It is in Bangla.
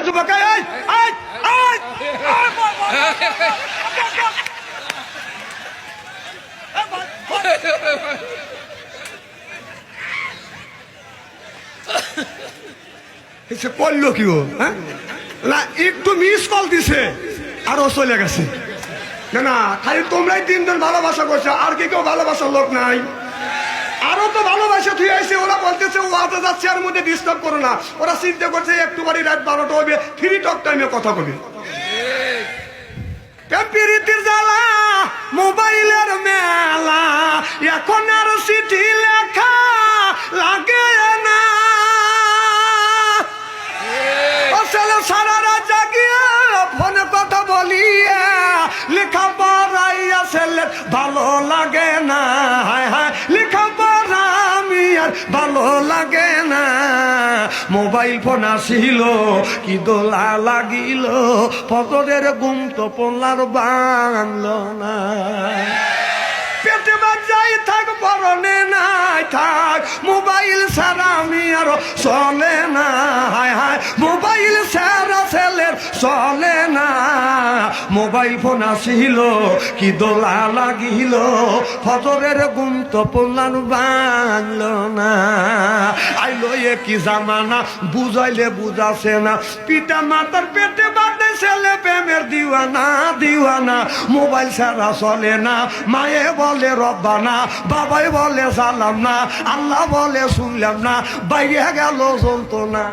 যুবক করলো কি ও? হ্যাঁ না একটু মিস কল দিছে আরো চলে গেছে। না না খালি তোমরাই তিনজন ভালোবাসা করছো, আর কি কেউ ভালোবাসার লোক নাই? আরো তো ভালোবাসা তুই আইসে, ওরা বলতেছে ও আতে যাচ্ছে আর মধ্যে ডিস্টার্ব করো না। ওরা চিন্তা করছে একটু বাড়ি রাত 12টা হবে, ফ্রি টক টাইমে কথা কবি। প্রীতির জ্বালা মোবাইলের মেলা, এখন আর চিঠি লেখা লাগে না। সারা রাত জাগিয়ে ফোনে কথা বলিয়ে লেখা পড়াইয়া ছেলে ভালো লাগে না। হায় হায় লেখা পড়া আমি আর ভালো লাগে না। মোবাইল ফোন আসিল কি দোলা লাগিল, ফজরের ঘুম তো পড়লার বাংল না। পেটে বাজাই থাক পরনে নাই থাক, মোবাইল ছাড়া আমি আর চলে না। হায় হায় মোবাইল ছাড়া ছেলের চলে না। মোবাইল ফোন আসিল কি দোলা লাগিল, ফজরের ঘুম তো পড়লার বাংল না। আইলো এ কি জামানা বুঝাইলে বুঝাছে না, পিতা মাতার পেটে বাঁধে ছেলে প্রেমের দিওয়ানা দিওয়ানা। মোবাইল ছাড়া চলে না, মায়ে বলে রব্বানা, বাবাই বলে সালাম না, আল্লাহ বলে শুনলাম না, বাইরে গেল চলতো না।